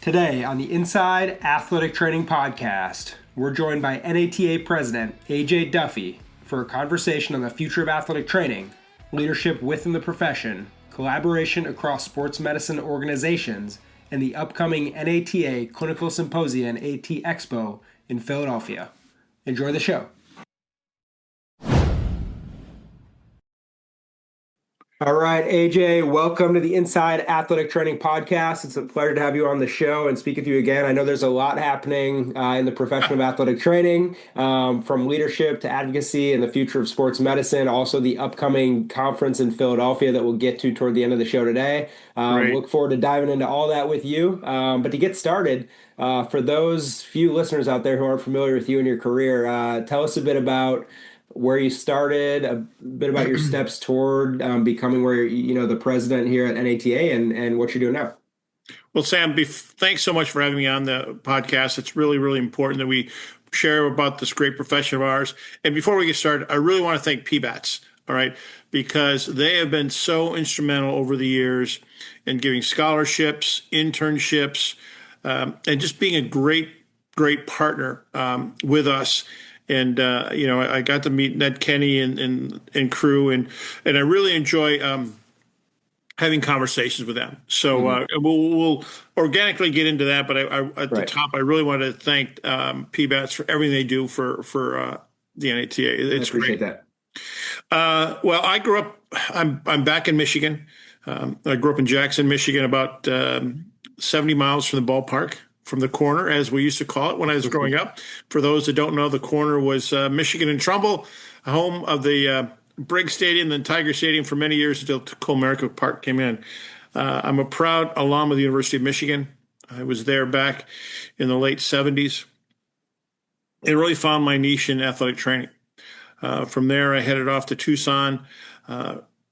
Today on the Inside Athletic Training Podcast, we're joined by NATA President AJ Duffy for a conversation on the future of athletic training, leadership within the profession, collaboration across sports medicine organizations, and the upcoming NATA Clinical Symposia and AT Expo in Philadelphia. Enjoy the show. All right, AJ, welcome to the Inside Athletic Training Podcast. It's a pleasure to have you on the show and speak with you again. I know there's a lot happening in the profession of athletic training, from leadership to advocacy and the future of sports medicine, also the upcoming conference in Philadelphia that we'll get to toward the end of the show today. Look forward to diving into all that with you. But to get started, for those few listeners out there who aren't familiar with you and your career, tell us a bit about where you started, a bit about your steps toward becoming the president here at NATA and what you're doing now. Well, Sam, thanks so much for having me on the podcast. It's really, really important that we share about this great profession of ours. And before we get started, I really want to thank PBATS, all right, because they have been so instrumental over the years in giving scholarships, internships, and just being a great partner with us. And, I got to meet Ned Kenny and crew, and I really enjoy having conversations with them. So we'll organically get into that. But at the top, I really want to thank PBATS for everything they do for the NATA. It's great. That. Well, I grew up, I'm back in Michigan. I grew up in Jackson, Michigan, about 70 miles from the ballpark. From the corner, as we used to call it when I was growing up. For those that don't know, the corner was Michigan and Trumbull, home of the Briggs Stadium, then Tiger Stadium for many years until Comerica Park came in. I'm a proud alum of the University of Michigan. I was there back in the late 70s. It really found my niche in athletic training. From there, I headed off to Tucson,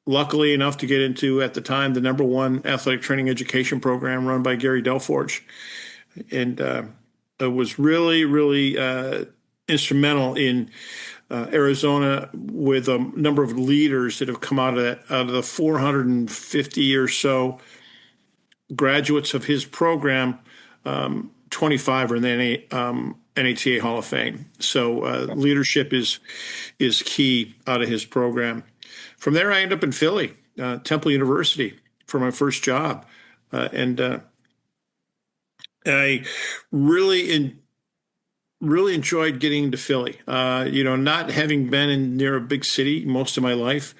luckily enough to get into, at the time, the #1 athletic training education program run by Gary Delforge. And it was really, really instrumental in Arizona with a number of leaders that have come out of the 450 or so graduates of his program. 25 are in the NATA Hall of Fame. So leadership is key out of his program. From there, I ended up in Philly, Temple University, for my first job, and I really enjoyed getting into Philly. Not having been near a big city most of my life,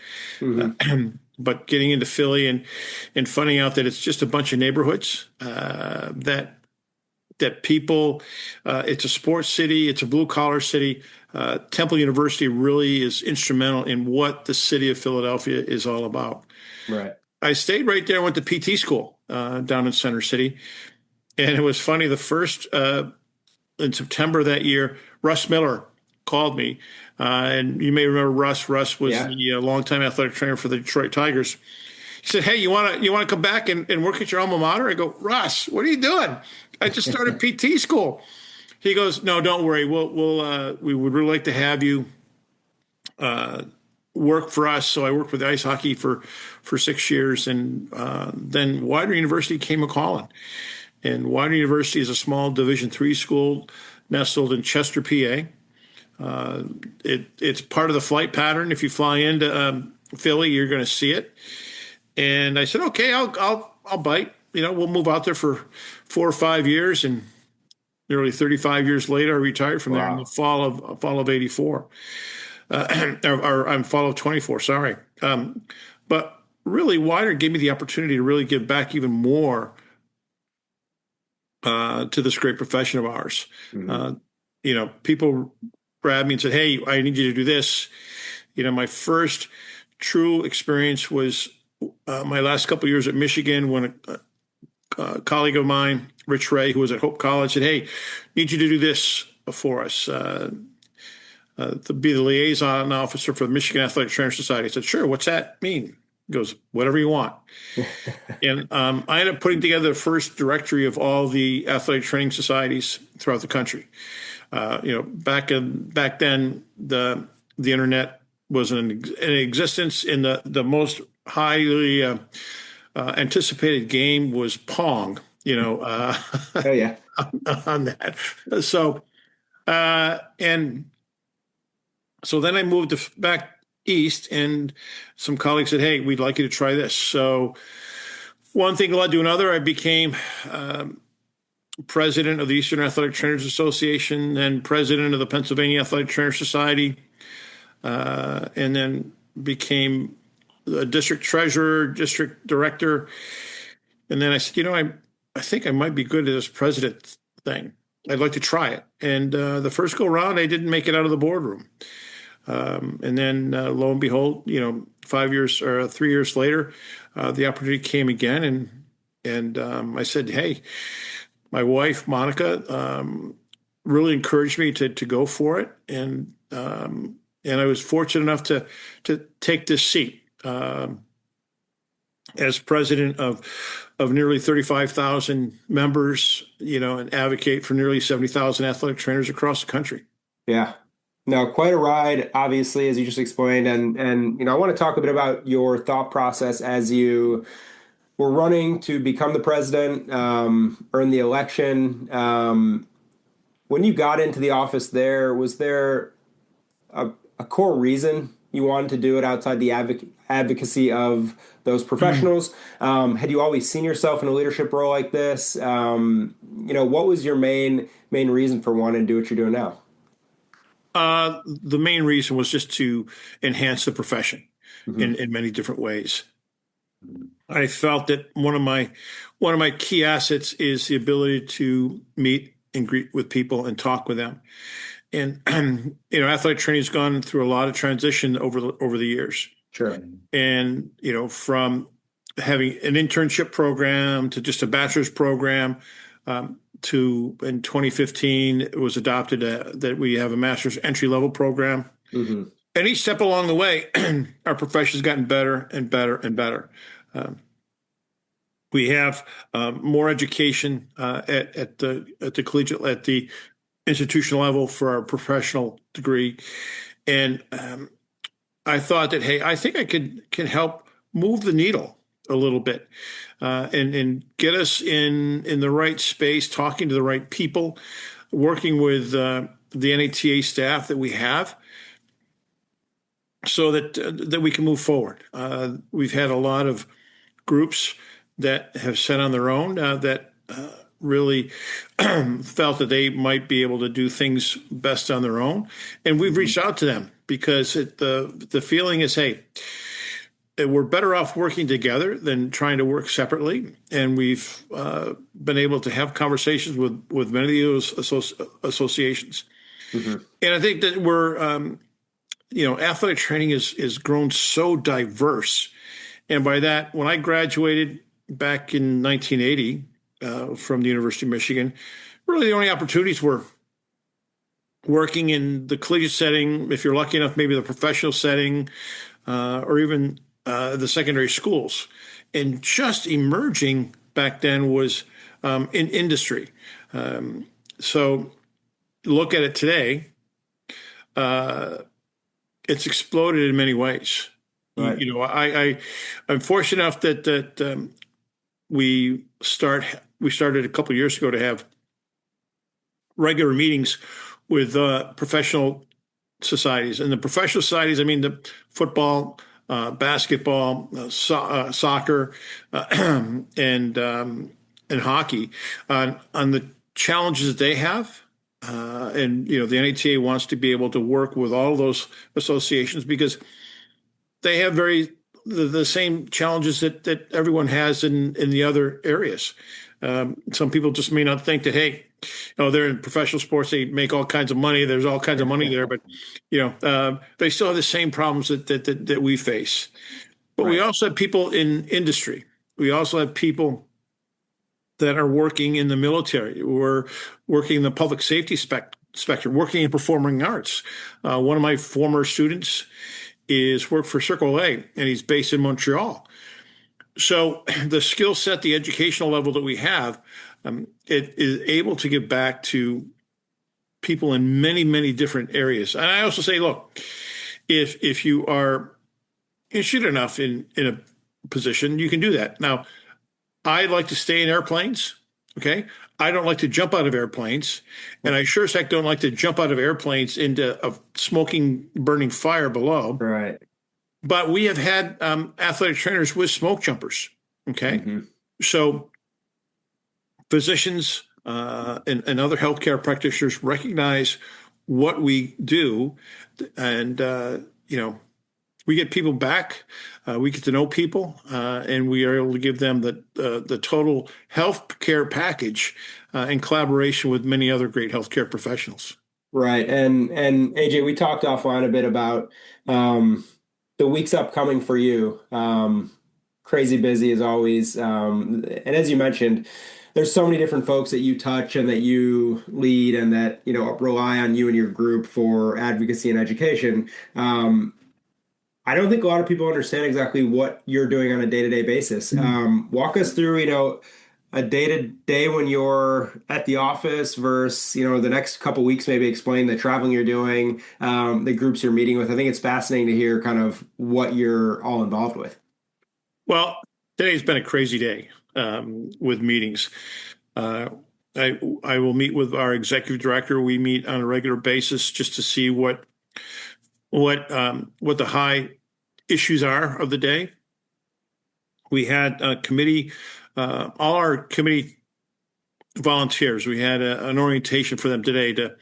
but getting into Philly and finding out that it's just a bunch of neighborhoods, that people, it's a sports city, it's a blue collar city. Temple University really is instrumental in what the city of Philadelphia is all about. Right. I stayed right there. I went to PT school down in Center City. And it was funny, the first, in September that year, Russ Miller called me. And you may remember Russ. Russ was the longtime athletic trainer for the Detroit Tigers. He said, "Hey, you want to come back and work at your alma mater?" I go, "Russ, what are you doing? I just started PT school." He goes, "No, don't worry. We would really like to have you work for us." So I worked with ice hockey for 6 years. And then Widener University came a-calling. And Widener University is a small Division III school nestled in Chester, PA. It's part of the flight pattern. If you fly into Philly, you're going to see it. And I said, "Okay, I'll bite. We'll move out there for 4 or 5 years." And nearly 35 years later, I retired from there in the fall of '84, or I'm fall of '24. Sorry, but really, Widener gave me the opportunity to really give back even more to this great profession of ours. People grabbed me and said, "Hey, I need you to do this." My first true experience was my last couple of years at Michigan when a colleague of mine, Rich Ray, who was at Hope College, said, "Hey, need you to do this for us, to be the liaison officer for the Michigan Athletic Trainer Society." I said, "Sure, what's that mean?" He goes, "Whatever you want." And I ended up putting together the first directory of all the athletic training societies throughout the country. Back then, the internet was in existence. In the most highly anticipated game was Pong. you know, Oh yeah. on that. So, and so then I moved back east, and some colleagues said, "Hey, we'd like you to try this." So one thing led to another. I became president of the Eastern Athletic Trainers Association and president of the Pennsylvania Athletic Trainer Society, and then became a district treasurer, district director. And then I said, I think I might be good at this president thing. I'd like to try it. And the first go round, I didn't make it out of the boardroom. And then lo and behold, 5 years or 3 years later, the opportunity came again. And I said, hey, my wife, Monica, really encouraged me to go for it. And I was fortunate enough to take this seat as president of nearly 35,000 members, and advocate for nearly 70,000 athletic trainers across the country. Yeah. No, quite a ride, obviously, as you just explained. And I want to talk a bit about your thought process as you were running to become the president, earn the election. When you got into the office there, was there a core reason you wanted to do it outside the advocacy of those professionals? Had you always seen yourself in a leadership role like this? What was your main reason for wanting to do what you're doing now? The main reason was just to enhance the profession in many different ways. I felt that one of my key assets is the ability to meet and greet with people and talk with them. And athletic training has gone through a lot of transition over the years. Sure. And from having an internship program to just a bachelor's program, to in 2015 it was adopted that we have a master's entry level program. And each step along the way, our profession has gotten better and better and better. We have more education at the collegiate, at the institutional level for our professional degree. And I thought that, hey, I think I can help move the needle a little bit, and get us in the right space, talking to the right people, working with the NATA staff that we have, so that we can move forward. We've had a lot of groups that have set on their own that really felt that they might be able to do things best on their own, and we've reached out to them because the feeling is, hey, we're better off working together than trying to work separately. And we've been able to have conversations with many of those associations. And I think that we're, athletic training is grown so diverse. And by that, when I graduated back in 1980 from the University of Michigan, really the only opportunities were working in the collegiate setting, if you're lucky enough, maybe the professional setting, or even the secondary schools. And just emerging back then was in industry. So look at it today, it's exploded in many ways. Right. I'm fortunate enough that we started a couple of years ago to have regular meetings with professional societies. And the professional societies, I mean the football, basketball, soccer, and hockey, on the challenges that they have. And the NATA wants to be able to work with all those associations because they have the same challenges that everyone has in the other areas. Some people just may not think that, hey, they're in professional sports, they make all kinds of money, there's all kinds of money there, but they still have the same problems that we face. But right. We also have people in industry. We also have people that are working in the military, or working in the public safety spectrum, working in performing arts. One of my former students is worked for Circle A, and he's based in Montreal. So the skill set, the educational level that we have, it is able to give back to people in many, many different areas. And I also say, look, if you are interested enough in a position, you can do that. Now, I like to stay in airplanes. Okay. I don't like to jump out of airplanes, and I sure as heck don't like to jump out of airplanes into a smoking, burning fire below. Right. But we have had athletic trainers with smoke jumpers. Okay. Hmm. So physicians and other healthcare practitioners recognize what we do, and we get people back. We get to know people, and we are able to give them the total health care package in collaboration with many other great healthcare professionals. Right. And AJ, we talked offline a bit about um, the weeks upcoming for you. Crazy busy as always. And as you mentioned, there's so many different folks that you touch and that you lead and that, rely on you and your group for advocacy and education. I don't think a lot of people understand exactly what you're doing on a day-to-day basis. Walk us through, a day-to-day when you're at the office versus, the next couple weeks, maybe explain the traveling you're doing, the groups you're meeting with. I think it's fascinating to hear kind of what you're all involved with. Well, today's been a crazy day with meetings. Uh, I will meet with our executive director. We meet on a regular basis just to see what the high issues are of the day. We had a committee, all our committee volunteers. We had an orientation for them today to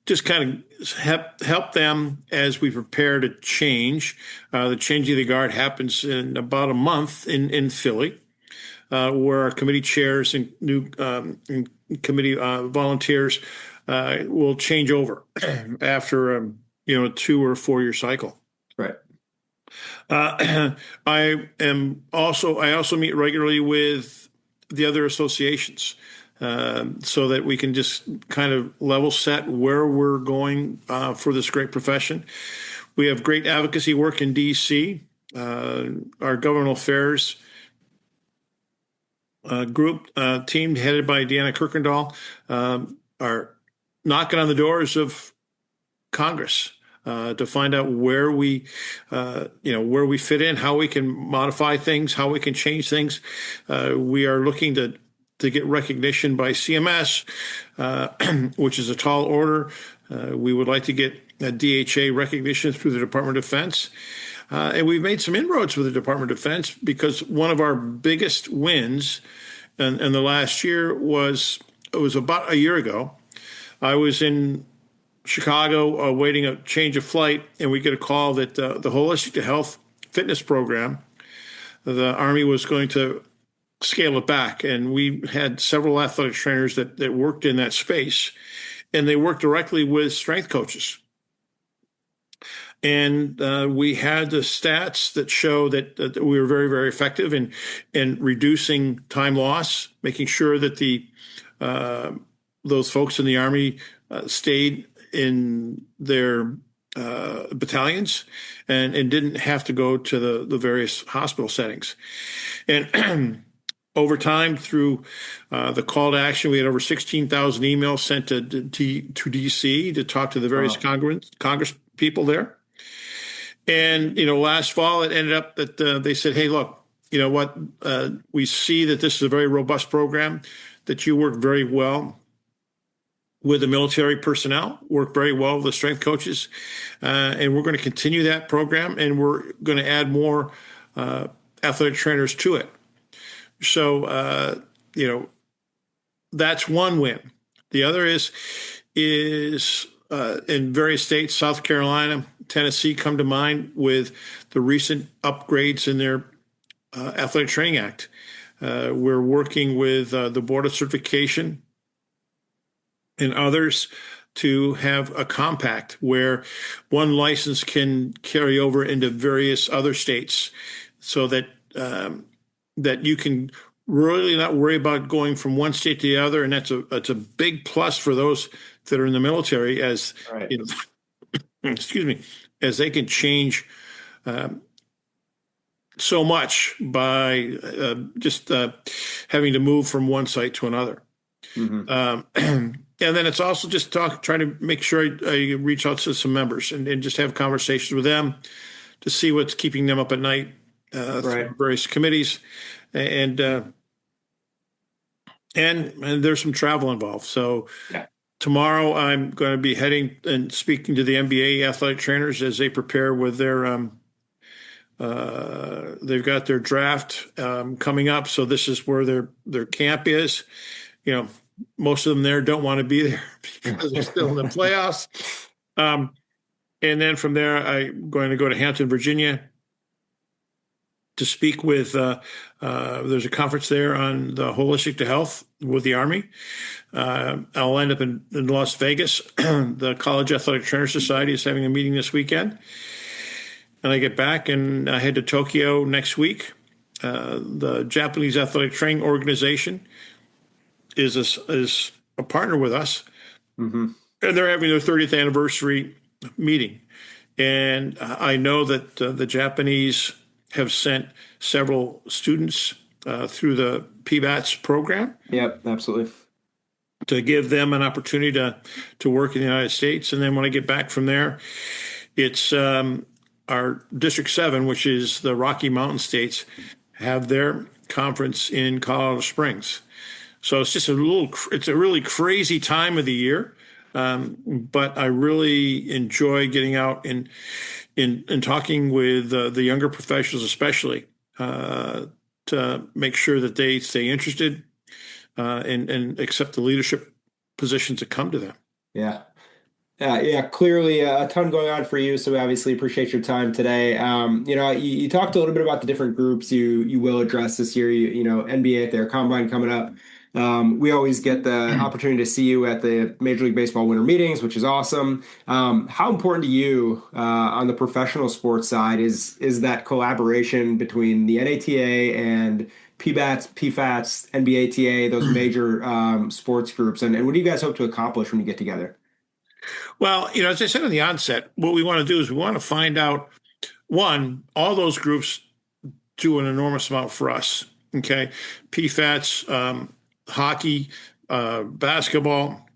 just kind of help them as we prepare to change. The changing of the guard happens in about a month in Philly, where our committee chairs and new and committee volunteers will change over after a 2 or 4 year cycle. Right. I also meet regularly with the other associations, so that we can just kind of level set where we're going for this great profession. We have great advocacy work in DC. Our governmental affairs group team headed by Deanna Kirkendall are knocking on the doors of Congress to find out where we fit in, how we can modify things, how we can change things. We are looking to get recognition by CMS, which is a tall order. We would like to get a DHA recognition through the Department of Defense. And we've made some inroads with the Department of Defense because one of our biggest wins in the last year it was about a year ago. I was in Chicago awaiting a change of flight, and we get a call that the Holistic Health Fitness Program, the Army was going to scale it back. And we had several athletic trainers that worked in that space, and they worked directly with strength coaches. And we had the stats that show that we were very, very effective in reducing time loss, making sure that those folks in the Army stayed in their battalions and didn't have to go to the various hospital settings. And over time, through the call to action, we had over 16,000 emails sent to DC to talk to the various Congress people there. And, last fall, it ended up that they said, hey, look, you know what? We see that this is a very robust program, that you work very well with the military personnel, work very well with the strength coaches. And we're going to continue that program, and we're going to add more athletic trainers to it. So, that's one win. The other is in various states, South Carolina, Tennessee come to mind with the recent upgrades in their Athletic Training Act. We're working with the Board of Certification and others to have a compact where one license can carry over into various other states, so that that you can really not worry about going from one state to the other. And that's a big plus for those that are in the military, as Right. excuse me, as they can change so much by just having to move from one site to another. Mm-hmm. And then it's also just trying to make sure I reach out to some members and just have conversations with them to see what's keeping them up at night through various committees. And and there's some travel involved. So Yeah. tomorrow I'm going to be heading and speaking to the NBA athletic trainers as they prepare with their they've got their draft coming up. So this is where their camp is. You know, most of them there don't want to be there because they're still in the playoffs. And then from there, I'm going to go to Hampton, Virginia, to speak with. There's a conference there on the holistic to health with the Army. I'll end up in Las Vegas. The College Athletic Trainer Society is having a meeting this weekend. And I get back and I head to Tokyo next week. The Japanese Athletic Training Organization is a partner with us. Mm-hmm. And they're having their 30th anniversary meeting. And I know that the Japanese have sent several students through the PBATS program. Yep, absolutely. To give them an opportunity to work in the United States. And then when I get back from there, it's our District 7, which is the Rocky Mountain states, have their conference in Colorado Springs. So it's just it's a really crazy time of the year. But I really enjoy getting out and talking with the younger professionals, especially to make sure that they stay interested and accept the leadership positions that come to them. Yeah. Yeah, clearly a ton going on for you. So we obviously appreciate your time today. You talked a little bit about the different groups you will address this year. NBA at their combine coming up. We always get the opportunity to see you at the Major League Baseball winter meetings, which is awesome. How important to you on the professional sports side is that collaboration between the NATA and PBATS, PFATS, NBATA, those major sports groups, and what do you guys hope to accomplish when you get together? Well, as I said in the onset, what we want to do is we want to find out, one, all those groups do an enormous amount for us. Okay, PFATS, hockey, basketball,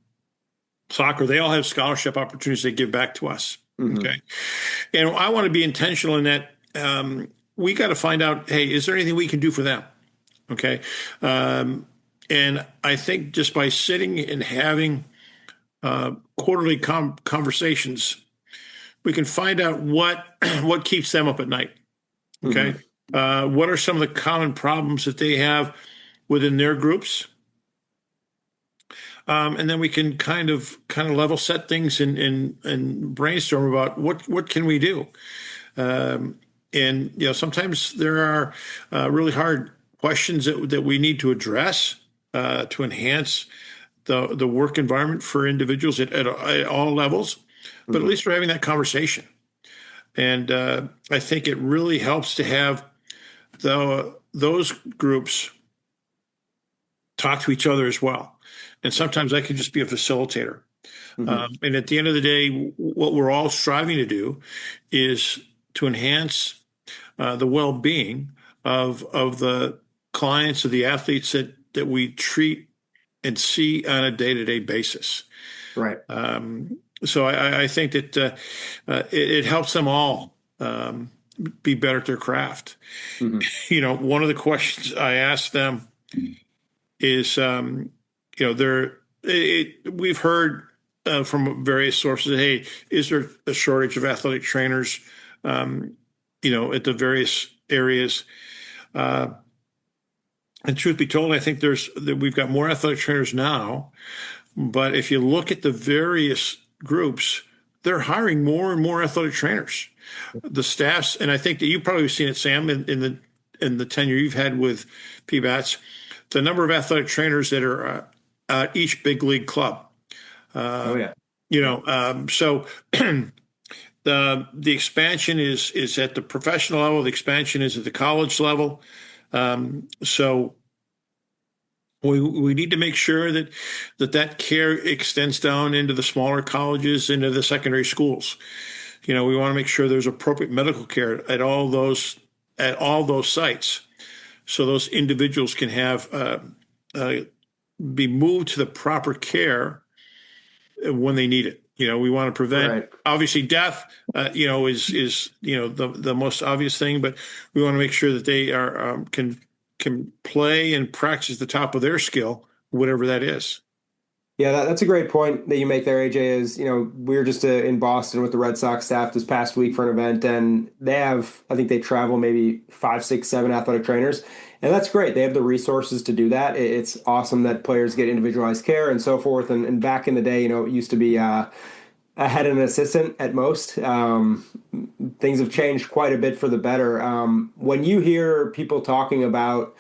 soccer, they all have scholarship opportunities they give back to us. Mm-hmm. Okay. And I want to be intentional in that we got to find out, hey, is there anything we can do for them? Okay. And I think just by sitting and having quarterly conversations, we can find out what keeps them up at night. Okay. Mm-hmm. What are some of the common problems that they have within their groups? And then we can kind of level set things and brainstorm about what can we do. And sometimes there are really hard questions that we need to address to enhance the work environment for individuals at all levels. But at least we're having that conversation. And I think it really helps to have those groups talk to each other as well. And sometimes I can just be a facilitator. Mm-hmm. And at the end of the day, what we're all striving to do is to enhance the well-being of the clients, of the athletes that we treat and see on a day-to-day basis. Right. So I think that it helps them all be better at their craft. Mm-hmm. One of the questions I ask them is, we've heard from various sources, hey, is there a shortage of athletic trainers, at the various areas? And truth be told, I think we've got more athletic trainers now, but if you look at the various groups, they're hiring more and more athletic trainers. The staffs, and I think that you've probably seen it, Sam, in the tenure you've had with PBATS, the number of athletic trainers that are at each big league club. So the expansion is at the professional level. The expansion is at the college level. So we need to make sure that care extends down into the smaller colleges, into the secondary schools. We want to make sure there's appropriate medical care at all those sites, so those individuals can have be moved to the proper care when they need it. We want to prevent, obviously, death. Is the most obvious thing, but we want to make sure that they are can play and practice the top of their skill whatever that is. Yeah, that's a great point that you make there, AJ. Is we were just in Boston with the Red Sox staff this past week for an event, and they have, I think they travel maybe five, six, seven athletic trainers, and that's great. They have the resources to do that. It's awesome that players get individualized care and so forth. And back in the day, it used to be I had an assistant at most. Things have changed quite a bit for the better. When you hear people talking about,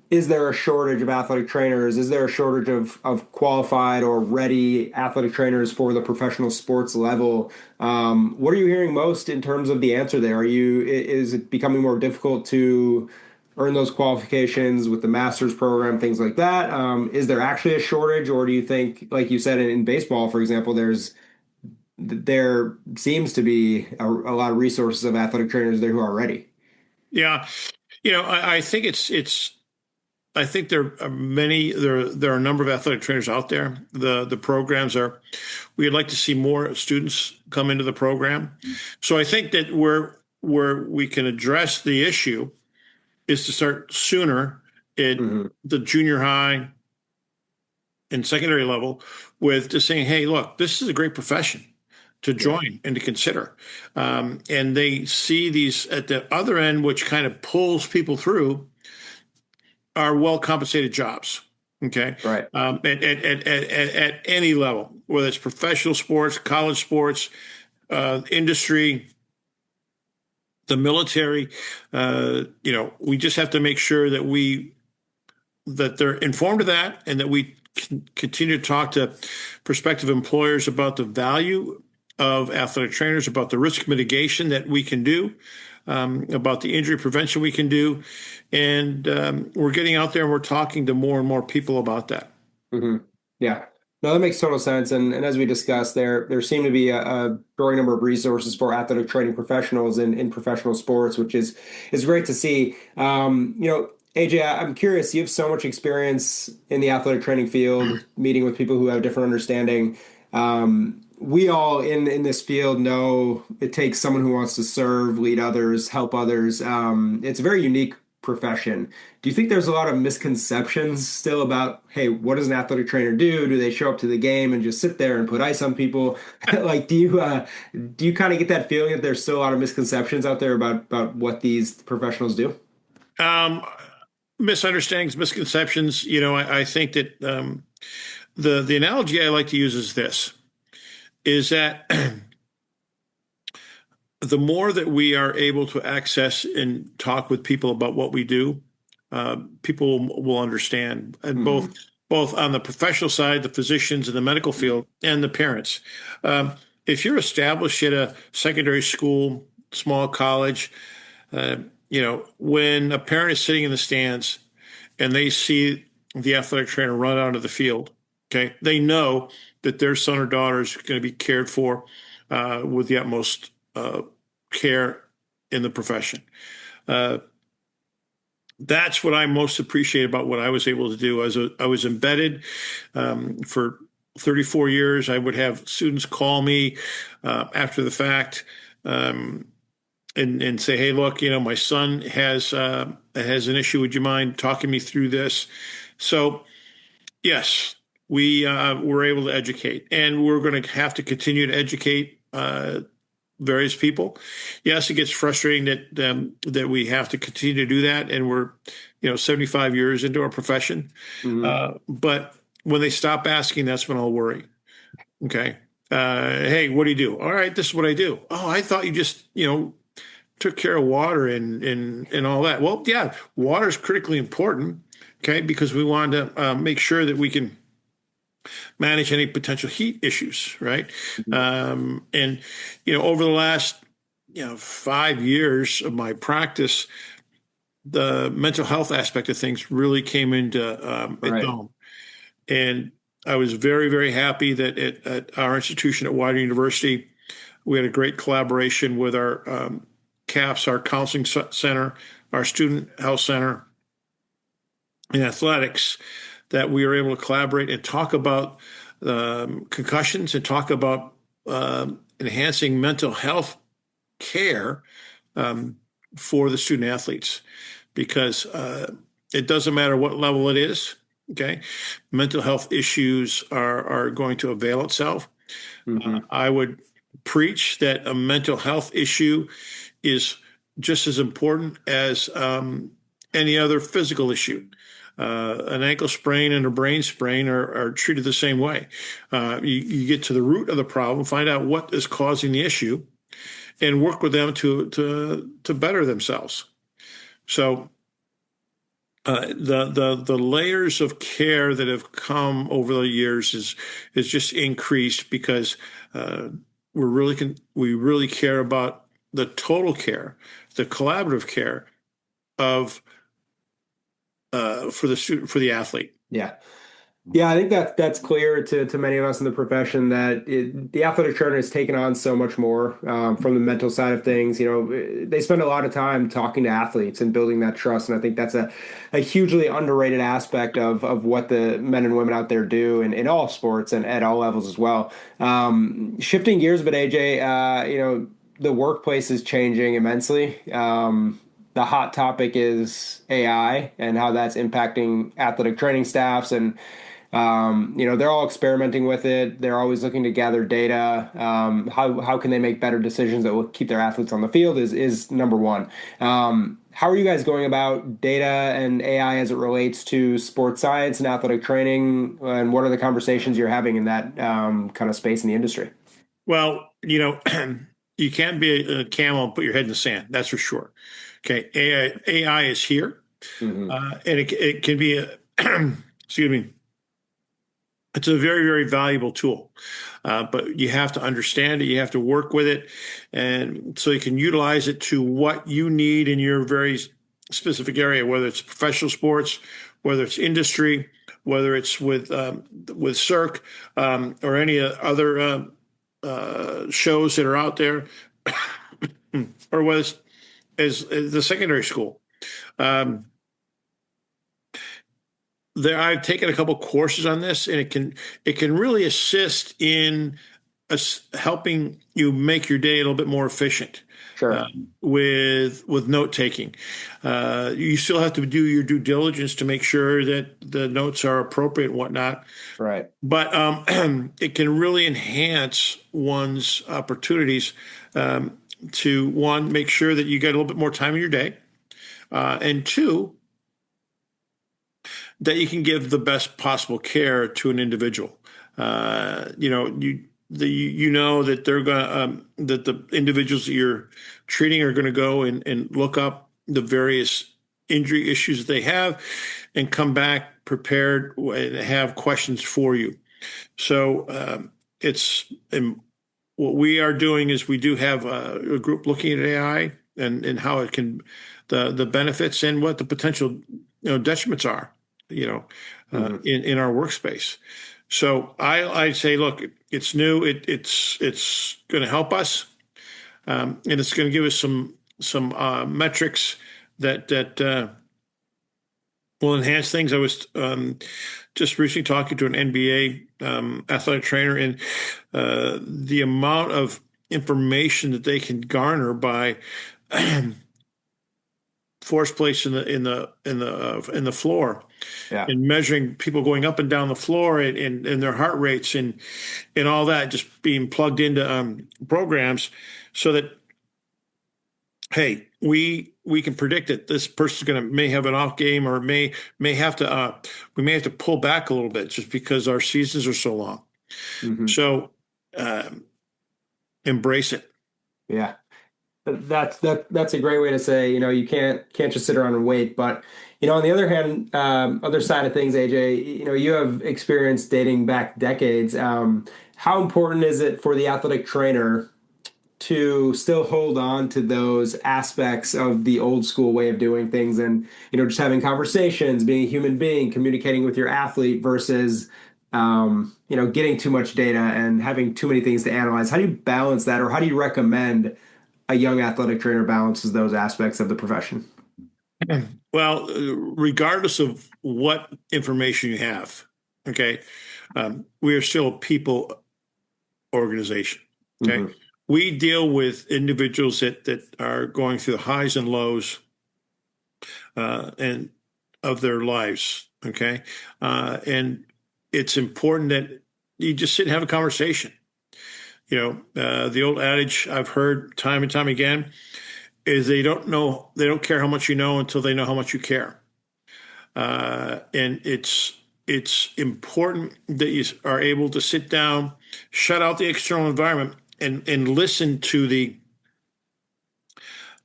is there a shortage of athletic trainers? Is there a shortage of qualified or ready athletic trainers for the professional sports level? What are you hearing most in terms of the answer there? Is it becoming more difficult to earn those qualifications with the master's program, things like that? Is there actually a shortage, or do you think, like you said, in baseball, for example, there seems to be a lot of resources of athletic trainers there who are ready? Yeah, I think I think there are there are a number of athletic trainers out there. The programs are, we'd like to see more students come into the program. So I think that where we can address the issue is to start sooner at Hmm. the junior high and secondary level with just saying, hey, look, this is a great profession to Yeah. join and to consider. And they see these at the other end, which kind of pulls people through, are well compensated jobs. Okay. Right. At any level, whether it's professional sports, college sports, industry, the military, we just have to make sure that they're informed of that, and that we continue to talk to prospective employers about the value of athletic trainers, about the risk mitigation that we can do, about the injury prevention we can do. And we're getting out there and we're talking to more and more people about that. Hmm. Yeah. No, that makes total sense. And as we discussed, there seem to be a growing number of resources for athletic training professionals in professional sports, which is great to see. AJ, I'm curious. You have so much experience in the athletic training field, meeting with people who have different understanding. We all in this field know it takes someone who wants to serve, lead others, help others. It's a very unique profession. Do you think there's a lot of misconceptions still about, hey, what does an athletic trainer do? Do they show up to the game and just sit there and put ice on people? Like, do you kind of get that feeling that there's still a lot of misconceptions out there about what these professionals do? Um, Misunderstandings, misconceptions. I think that the analogy I like to use is this: is that the more that we are able to access and talk with people about what we do, people will understand, and Hmm. both on the professional side, the physicians in the medical field, and the parents. Um, if you're established at a secondary school, small college, uh, when a parent is sitting in the stands and they see the athletic trainer run out of the field, okay, they know that their son or daughter is going to be cared for with the utmost care in the profession. Uh, that's what I most appreciate about what I was able to do. I was embedded for 34 years. I would have students call me after the fact, and say, "Hey, look, my son has an issue. Would you mind talking me through this?" So yes, we were able to educate, and we're going to have to continue to educate various people. Yes, it gets frustrating that we have to continue to do that, and we're 75 years into our profession. Hmm. But when they stop asking, that's when I'll worry. Okay, hey, what do you do? All right, this is what I do. Oh, I thought you just took care of water and all that. Well, yeah, water is critically important. Okay, because we want to make sure that we can manage any potential heat issues, right? And over the last 5 years of my practice, the mental health aspect of things really came into its Right. own, and I was very, very happy that at our institution at Wider University, we had a great collaboration with our CAPS, our counseling center, our student health center, and athletics, that we were able to collaborate and talk about concussions and talk about enhancing mental health care for the student athletes, because it doesn't matter what level it is. Okay. Mental health issues are going to avail itself. Hmm. I would preach that a mental health issue is just as important as any other physical issue. An ankle sprain and a brain sprain are treated the same way. You get to the root of the problem, find out what is causing the issue, and work with them to better themselves. So the layers of care that have come over the years is just increased because we really care about the total care, the collaborative care of for the student, for the athlete. Yeah. Yeah, I think that's clear to many of us in the profession that the athletic trainer has taken on so much more from the mental side of things. You know, they spend a lot of time talking to athletes and building that trust, and I think that's a hugely underrated aspect of what the men and women out there do in all sports and at all levels as well. Shifting gears, but AJ, you know, the workplace is changing immensely. The hot topic is AI and how that's impacting athletic training staffs and you know, they're all experimenting with it. They're always looking to gather data. How can they make better decisions that will keep their athletes on the field is number one. How are you guys going about data and AI as it relates to sports science and athletic training? And what are the conversations you're having in that kind of space in the industry? Well, you can't be a camel and put your head in the sand. That's for sure. Okay, AI is here, Hmm. and it can be a excuse me. It's a very, very valuable tool, but you have to understand it. You have to work with it, and so you can utilize it to what you need in your very specific area, whether it's professional sports, whether it's industry, whether it's with Cirque or any other shows that are out there, or whether it's as the secondary school. Um, I've taken a couple courses on this, and it can really assist in helping you make your day a little bit more efficient Sure. with note taking. You still have to do your due diligence to make sure that the notes are appropriate and whatnot. Right. But it can really enhance one's opportunities to one, make sure that you get a little bit more time in your day, and two, that you can give the best possible care to an individual. You know that they're going to that the individuals that you're treating are going to go and look up the various injury issues that they have and come back prepared and have questions for you. So it's and what we are doing is we do have a group looking at AI and how it can the benefits and what the potential detriments are Hmm. in our workspace. So I say, look, it's new. It's going to help us, and it's going to give us some metrics that will enhance things. I was just recently talking to an NBA athletic trainer, and the amount of information that they can garner by force plates in the floor Yeah. and measuring people going up and down the floor and their heart rates and all that just being plugged into programs so that hey we can predict that this person's going to may have an off game or may have to we may have to pull back a little bit just because our seasons are so long. Hmm. So um, embrace it. Yeah. That's a great way to say, you know, you can't just sit around and wait. But, you know, on the other hand, other side of things, AJ, you know, you have experience dating back decades. How important is it for the athletic trainer to still hold on to those aspects of the old school way of doing things and, you know, just having conversations, being a human being, communicating with your athlete versus you know, getting too much data and having too many things to analyze? How do you balance that, or how do you recommend a young athletic trainer balances those aspects of the profession? Well, regardless of what information you have, okay, we are still a people organization. Okay, Hmm. we deal with individuals that are going through the highs and lows and of their lives. Okay. And it's important that you just sit and have a conversation. The old adage I've heard time and time again is they don't care how much you know until they know how much you care. And it's important that you are able to sit down, shut out the external environment, and listen to the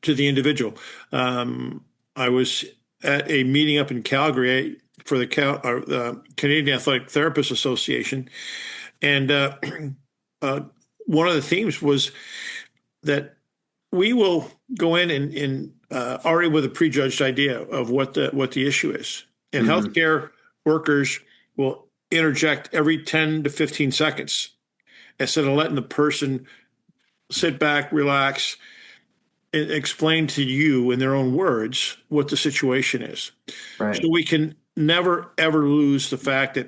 individual. I was at a meeting up in Calgary for the Canadian Athletic Therapists Association, and one of the themes was that we will go in and already with a prejudged idea of what the issue is, and healthcare workers will interject every 10 to 15 seconds instead of letting the person sit back, relax, and explain to you in their own words what the situation is. Right. So we can never, ever lose the fact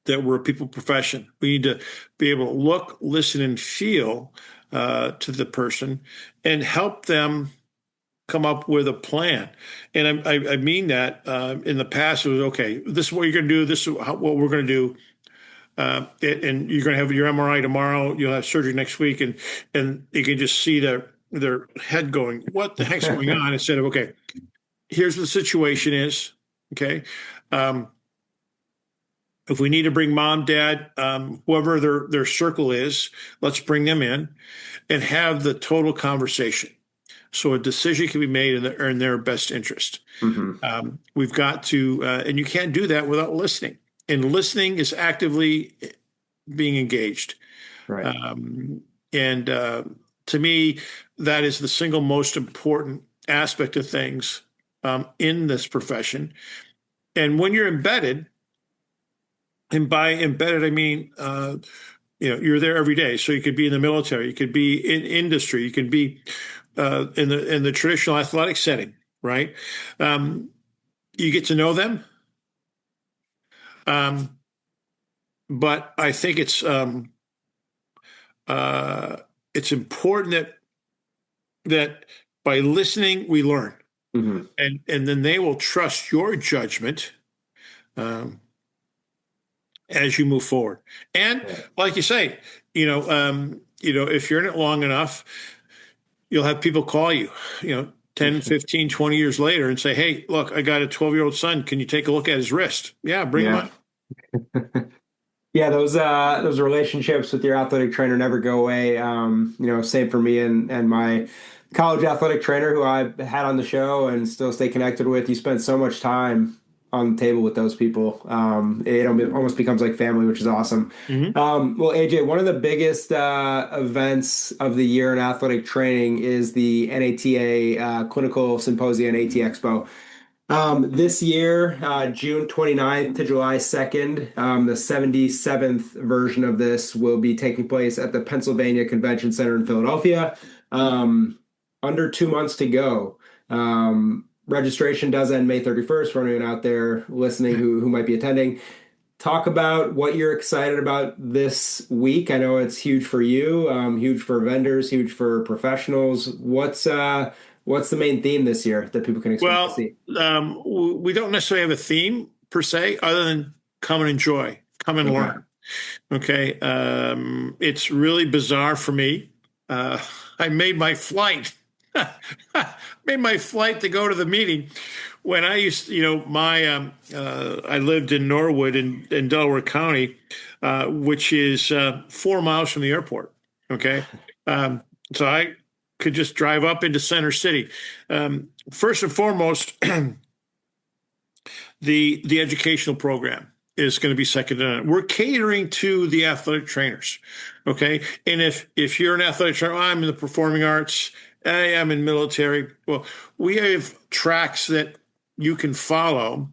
that we're a people profession. We need to be able to look, listen, and feel to the person and help them come up with a plan. And I mean that in the past, it was, okay, this is what you're going to do. This is what we're going to do. And you're going to have your MRI tomorrow. You'll have surgery next week. And you can just see their head going, what the heck's going on? Instead of, okay, here's what the situation is. Okay. If we need to bring mom, dad, whoever their circle is, let's bring them in and have the total conversation. So a decision can be made in their best interest. We've got to, and you can't do that without listening. And listening is actively being engaged. Right. To me, that is the single most important aspect of things in this profession. And when you're embedded, and by embedded, I mean, you're there every day. So you could be in the military, you could be in industry, you could be in the traditional athletic setting, right? You get to know them. But I think it's important that by listening, we learn. And then they will trust your judgment as you move forward. And like you say, if you're in it long enough, you'll have people call you, 10, 15, 20 years later and say, hey, look, I got a 12-year-old son. Can you take a look at his wrist? Yeah, bring him on. Yeah, those relationships with your athletic trainer never go away. Same for me and my college athletic trainer who I had on the show and still stay connected with. You spend so much time on the table with those people. It almost becomes like family, which is awesome. Well, AJ, one of the biggest events of the year in athletic training is the NATA Clinical Symposia and AT Expo. This year, June 29th to July 2nd, the 77th version of this will be taking place at the Pennsylvania Convention Center in Philadelphia. Under 2 months to go. Registration does end May 31st for anyone out there listening who might be attending. Talk about what you're excited about this week. I know it's huge for you, huge for vendors, huge for professionals. What's the main theme this year that people can expect to see? We don't necessarily have a theme per se, other than come and enjoy, come and learn. Okay. It's really bizarre for me. I made my flight. Made my flight to go to the meeting when I used, I lived in Norwood in Delaware County, which is 4 miles from the airport. Okay. So I could just drive up into Center City. First and foremost, the educational program is going to be second to none. We're catering to the athletic trainers. Okay. And if you're an athletic trainer, I'm in the performing arts, I am in military. Well, we have tracks that you can follow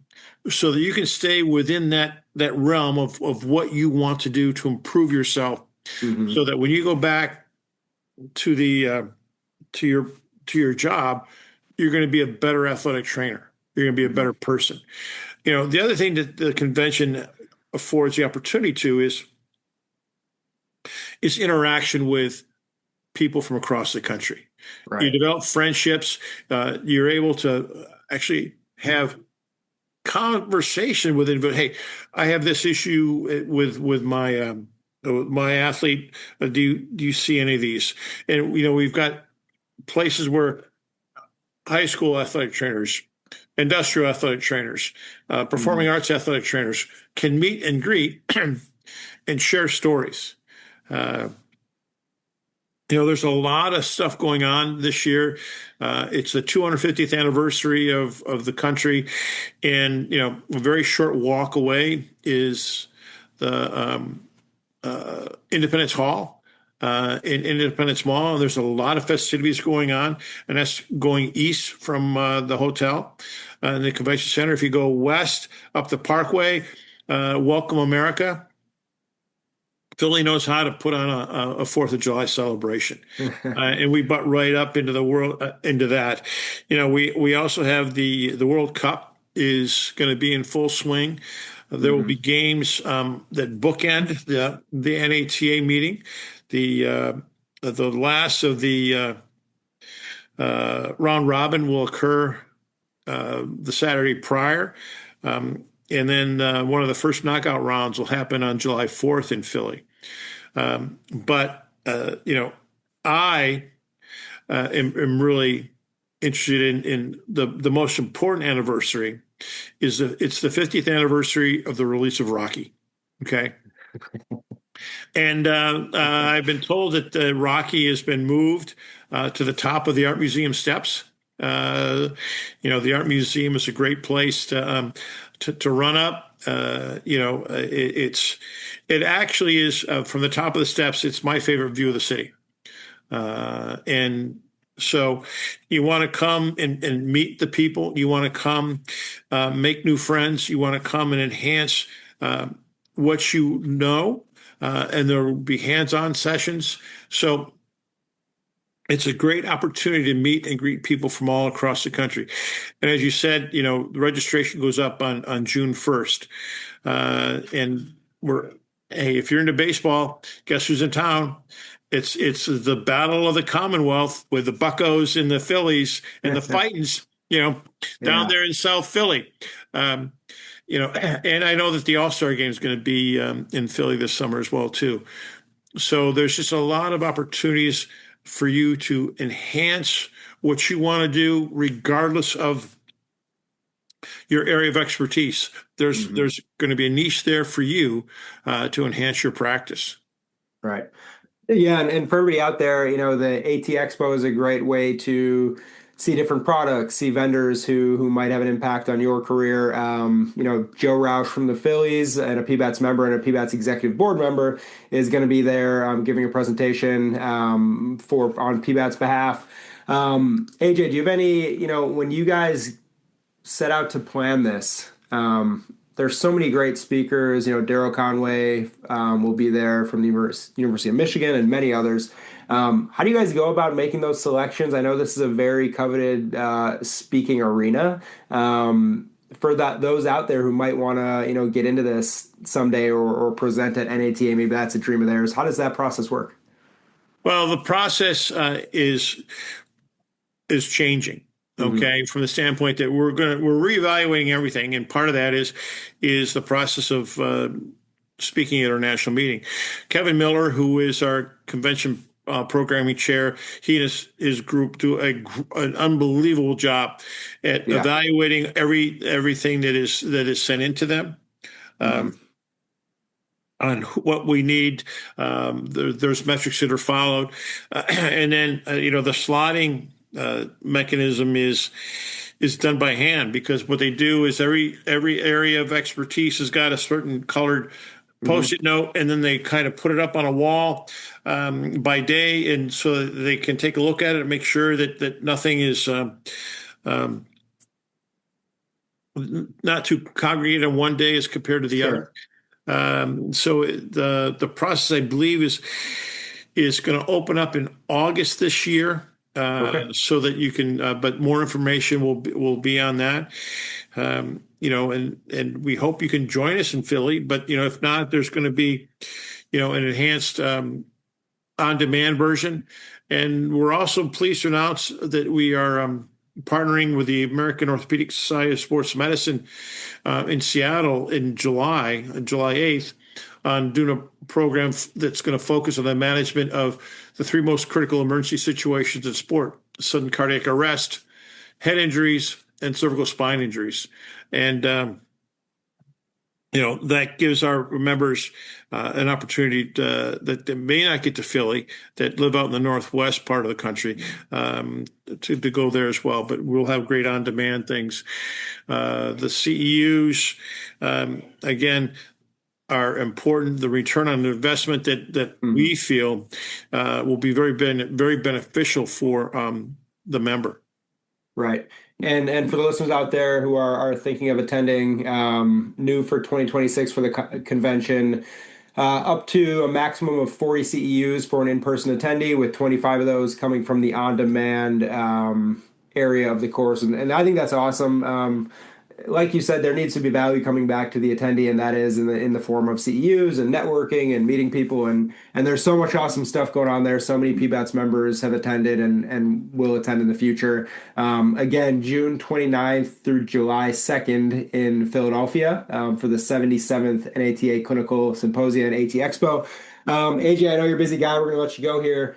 so that you can stay within that realm of what you want to do to improve yourself, so that when you go back to your job, you're going to be a better athletic trainer. You're going to be a better person. The other thing that the convention affords the opportunity to is interaction with people from across the country. Right. You develop friendships. You're able to actually have conversation with it. Hey, I have this issue with my athlete. Do you see any of these? And we've got places where high school athletic trainers, industrial athletic trainers, performing arts athletic trainers can meet and greet and share stories. Uh, there's a lot of stuff going on this year. It's the 250th anniversary of the country, and a very short walk away is the Independence Hall in Independence Mall. And there's a lot of festivities going on, and that's going east from the hotel and the convention center. If you go west up the Parkway, Welcome America. Philly knows how to put on a 4th of July celebration, and we butt right up into the world into that. We also have the World Cup is going to be in full swing. There will be games that bookend the NATA meeting. The last of the round robin will occur the Saturday prior. And then one of the first knockout rounds will happen on July 4th in Philly. But I am really interested in the most important anniversary it's the 50th anniversary of the release of Rocky. Okay. And I've been told that Rocky has been moved to the top of the Art Museum steps. The Art Museum is a great place to run up. It actually is from the top of the steps. It's my favorite view of the city, and so you want to come and meet the people. You want to come make new friends. You want to come and enhance what you know, and there will be hands-on sessions. So it's a great opportunity to meet and greet people from all across the country. And as you said, the registration goes up on June 1st. And if you're into baseball, guess who's in town? It's the Battle of the Commonwealth with the Buccos and the Phillies and the Fightins, down there in South Philly. And I know that the All-Star game is going to be in Philly this summer as well, too. So there's just a lot of opportunities for you to enhance what you want to do, regardless of your area of expertise. There's going to be a niche there for you to enhance your practice. Right. Yeah, and for everybody out there, the AT Expo is a great way to see different products, see vendors who might have an impact on your career. Joe Roush from the Phillies and a PBATS member and a PBATS executive board member is going to be there giving a presentation on PBATS behalf. AJ, do you have any, when you guys set out to plan this, there's so many great speakers. Daryl Conway will be there from the University of Michigan and many others. How do you guys go about making those selections? I know this is a very coveted speaking arena. For those out there who might want to, get into this someday or present at NATA, maybe that's a dream of theirs. How does that process work? Well, the process is changing. Okay, from the standpoint that we're reevaluating everything, and part of that is the process of speaking at our national meeting. Kevin Miller, who is our convention programming chair, he and his group do an unbelievable job at evaluating everything that is sent into them. On what we need, there's metrics that are followed, and then the slotting mechanism is done by hand, because what they do is every area of expertise has got a certain colored Post-it note, and then they kind of put it up on a wall by day, and so they can take a look at it and make sure that nothing is not too congregated on one day as compared to the other. So the process, I believe, is going to open up in August this year. So that you can, but more information will be on that. And we hope you can join us in Philly. But if not, there's going to be, an enhanced on-demand version. And we're also pleased to announce that we are partnering with the American Orthopedic Society of Sports Medicine in Seattle in July 8th, on doing a program that's going to focus on the management of the three most critical emergency situations in sport: sudden cardiac arrest, head injuries, and cervical spine injuries. And that gives our members an opportunity that they may not get to Philly, that live out in the northwest part of the country, to go there as well. But we'll have great on-demand things. The CEUs, again, are important. The return on investment that we feel will be very beneficial for the member. Right. And for the listeners out there who are thinking of attending, new for 2026 for the convention, up to a maximum of 40 CEUs for an in-person attendee, with 25 of those coming from the on-demand area of the course. And I think that's awesome. Like you said, there needs to be value coming back to the attendee, and that is in the form of CEUs and networking and meeting people. And there's so much awesome stuff going on there. So many PBATS members have attended and will attend in the future. Again, June 29th through July 2nd in Philadelphia for the 77th NATA Clinical Symposia and AT Expo. AJ, I know you're a busy guy. We're going to let you go here.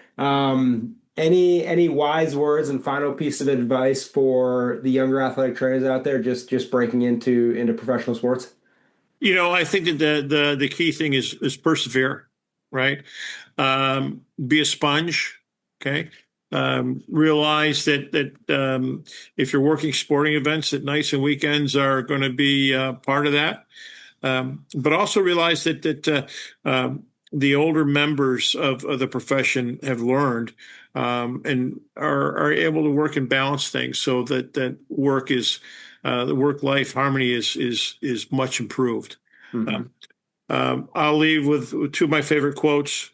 Any wise words and final piece of advice for the younger athletic trainers out there just breaking into professional sports? I think that the key thing is persevere, right? Be a sponge, okay? Realize that if you're working sporting events, that nights and weekends are going to be part of that. But also realize that the older members of the profession have learned and are able to work and balance things, so that work is the work-life harmony is much improved. I'll leave with two of my favorite quotes.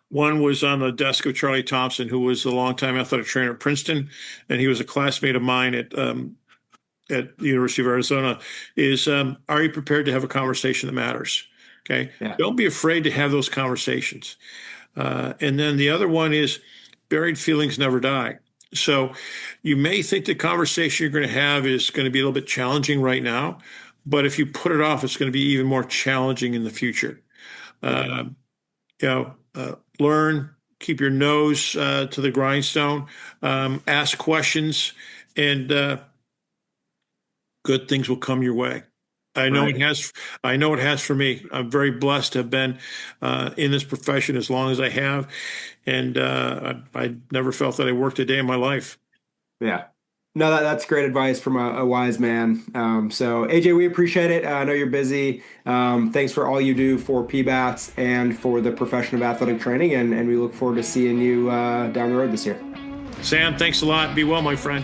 One was on the desk of Charlie Thompson, who was a longtime athletic trainer at Princeton, and he was a classmate of mine at the University of Arizona. Is are you prepared to have a conversation that matters? Okay, yeah. Don't be afraid to have those conversations. And then the other one is, buried feelings never die. So you may think the conversation you're going to have is going to be a little bit challenging right now, but if you put it off, it's going to be even more challenging in the future. Learn, keep your nose to the grindstone, ask questions, and good things will come your way. I know it has. I know it has for me. I'm very blessed to have been in this profession as long as I have, and I never felt that I worked a day in my life. Yeah, no, that's great advice from a wise man. So AJ, we appreciate it. I know you're busy. Thanks for all you do for PBATS and for the profession of athletic training, and we look forward to seeing you down the road this year. Sam, thanks a lot. Be well, my friend.